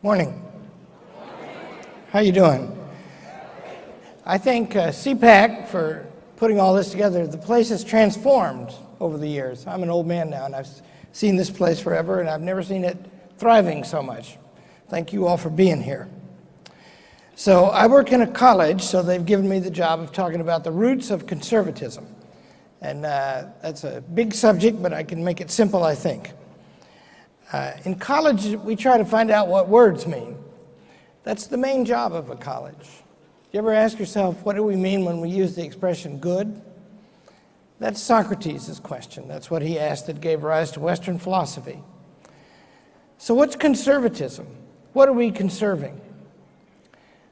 Morning. How you doing? I thank CPAC for putting all this together. The place has transformed over the years. I'm an old man now, and I've seen this place forever, and I've never seen it thriving so much. Thank you all for being here. So I work in a college, so they've given me the job of talking about the roots of conservatism. And that's a big subject, but I can make it simple, I think. In college, we try to find out what words mean. That's the main job of a college. You ever ask yourself, what do we mean when we use the expression good? That's Socrates' question. That's what he asked that gave rise to Western philosophy. So what's conservatism? What are we conserving?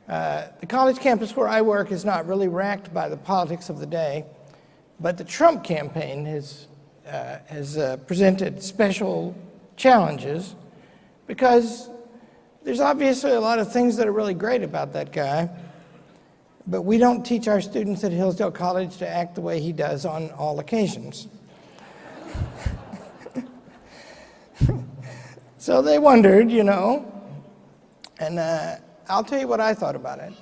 The college campus where I work is not really racked by the politics of the day, but the Trump campaign has presented special challenges because there's obviously a lot of things that are really great about that guy, but we don't teach our students at Hillsdale College to act the way he does on all occasions. So they wondered, and I'll tell you what I thought about it.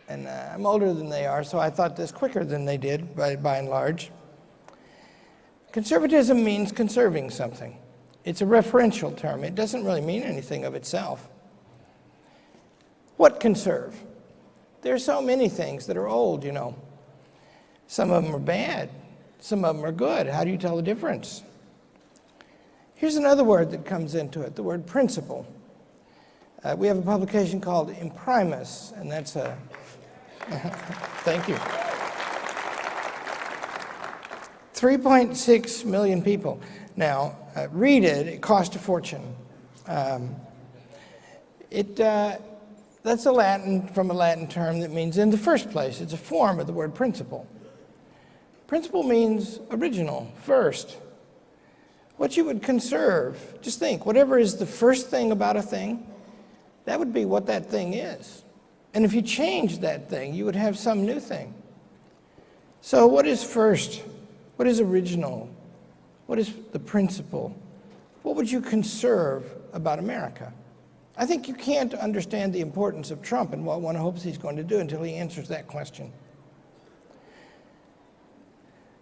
And I'm older than they are, so I thought this quicker than they did, by and large. Conservatism means conserving something. It's a referential term. It doesn't really mean anything of itself. What conserve? There are so many things that are old, Some of them are bad. Some of them are good. How do you tell the difference? Here's another word that comes into it, the word principle. We have a publication called Imprimis, and that's a... Thank you. 3.6 million people. Now, read it. It cost a fortune. That's from a Latin term that means in the first place. It's a form of the word principle. Principle means original, first. What you would conserve, just think, whatever is the first thing about a thing, that would be what that thing is. And if you change that thing, you would have some new thing. So what is first? What is original? What is the principle? What would you conserve about America? I think you can't understand the importance of Trump and what one hopes he's going to do until he answers that question.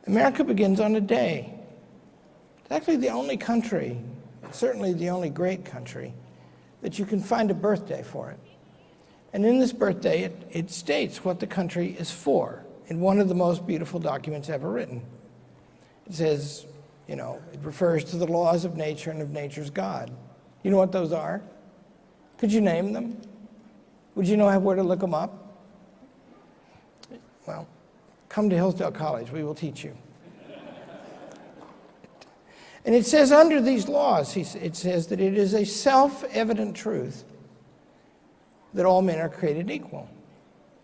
America begins on a day. It's actually the only country, certainly the only great country, that you can find a birthday for it. And in this birthday, it states what the country is for in one of the most beautiful documents ever written. It says, it refers to the laws of nature and of nature's God. You know what those are? Could you name them? Would you know where to look them up? Well, come to Hillsdale College. We will teach you. And it says under these laws, it says that it is a self-evident truth that all men are created equal.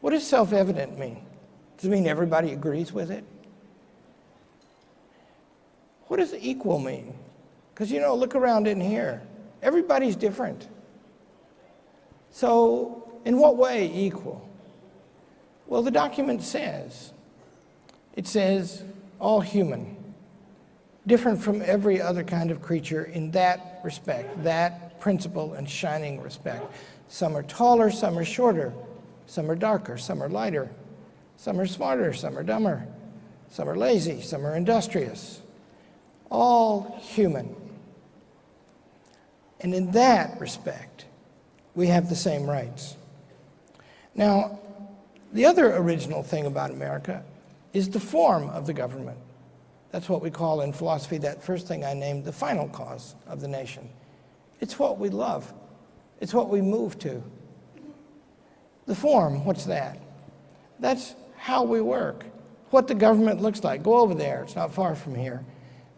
What does self-evident mean? Does it mean everybody agrees with it? What does equal mean? Because, look around in here. Everybody's different. So, in what way equal? Well, the document says, all human, different from every other kind of creature in that respect, that principle and shining respect. Some are taller, some are shorter, some are darker, some are lighter, some are smarter, some are dumber, some are lazy, some are industrious. All human. And in that respect, we have the same rights. Now, the other original thing about America is the form of the government. That's what we call in philosophy, that first thing I named, the final cause of the nation. It's what we love. It's what we move to. The form, what's that? That's how we work, what the government looks like. Go over there, it's not far from here,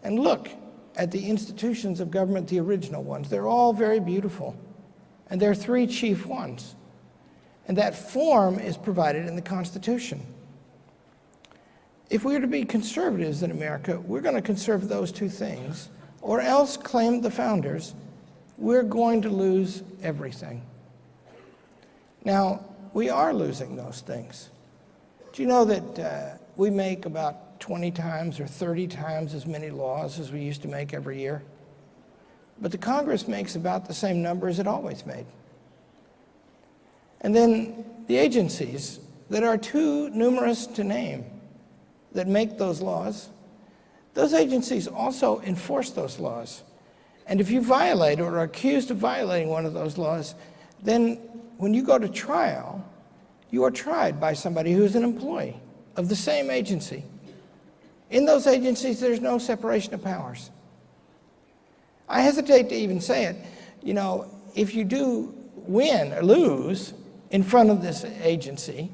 and look at the institutions of government, the original ones. They're all very beautiful, and there are three chief ones. And that form is provided in the Constitution. If we are to be conservatives in America, we're going to conserve those two things, or else, claim the founders, we're going to lose everything. Now, we are losing those things. Do you know that we make about 20 times or 30 times as many laws as we used to make every year? But the Congress makes about the same number as it always made. And then the agencies that are too numerous to name that make those laws, those agencies also enforce those laws. And if you violate or are accused of violating one of those laws, then when you go to trial, you are tried by somebody who is an employee of the same agency. In those agencies, there's no separation of powers. I hesitate to even say it. You know, if you do win or lose in front of this agency,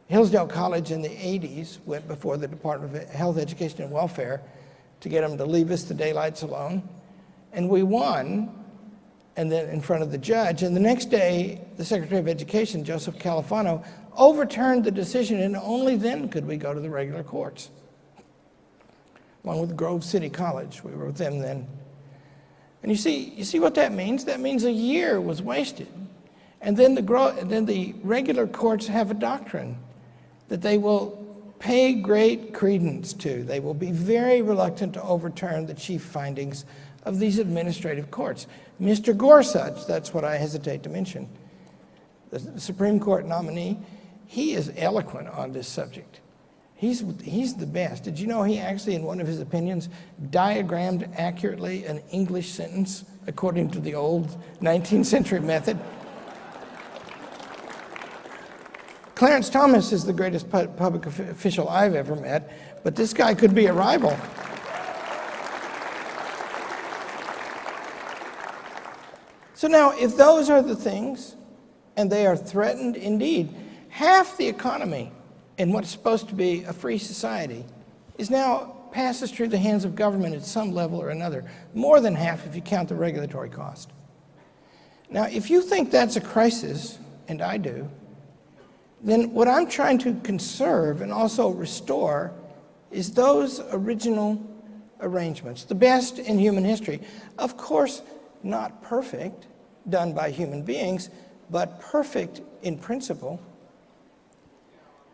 Hillsdale College in the 80s went before the Department of Health, Education, and Welfare to get them to leave us the daylights alone. And we won, and then in front of the judge. And the next day, the Secretary of Education, Joseph Califano, overturned the decision, and only then could we go to the regular courts. Along with Grove City College, we were with them then. And you see what that means? That means a year was wasted. And then the regular courts have a doctrine that they will pay great credence to. They will be very reluctant to overturn the chief findings of these administrative courts. Mr. Gorsuch, that's what I hesitate to mention, the Supreme Court nominee, he is eloquent on this subject. He's the best. Did you know he actually, in one of his opinions, diagrammed accurately an English sentence according to the old 19th century method? Clarence Thomas is the greatest public official I've ever met, but this guy could be a rival. So now, if those are the things, and they are threatened indeed, half the economy in what's supposed to be a free society is now passes through the hands of government at some level or another. More than half if you count the regulatory cost. Now, if you think that's a crisis, and I do, then what I'm trying to conserve and also restore is those original arrangements, the best in human history. Of course, not perfect, done by human beings, but perfect in principle.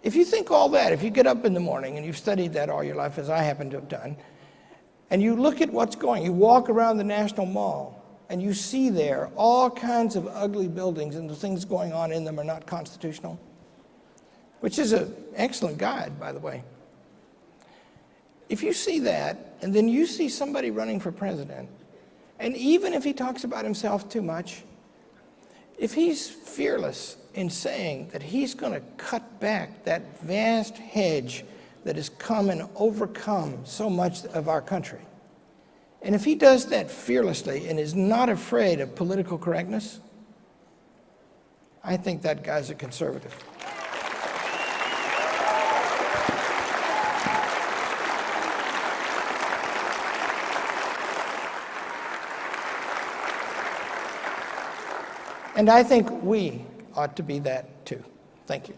If you think all that, if you get up in the morning and you've studied that all your life, as I happen to have done, and you look at what's going, you walk around the National Mall, and you see there all kinds of ugly buildings and the things going on in them are not constitutional, which is an excellent guide, by the way. If you see that, and then you see somebody running for president, and even if he talks about himself too much, if he's fearless in saying that he's going to cut back that vast hedge that has come and overcome so much of our country, and if he does that fearlessly and is not afraid of political correctness, I think that guy's a conservative. And I think we ought to be that too. Thank you.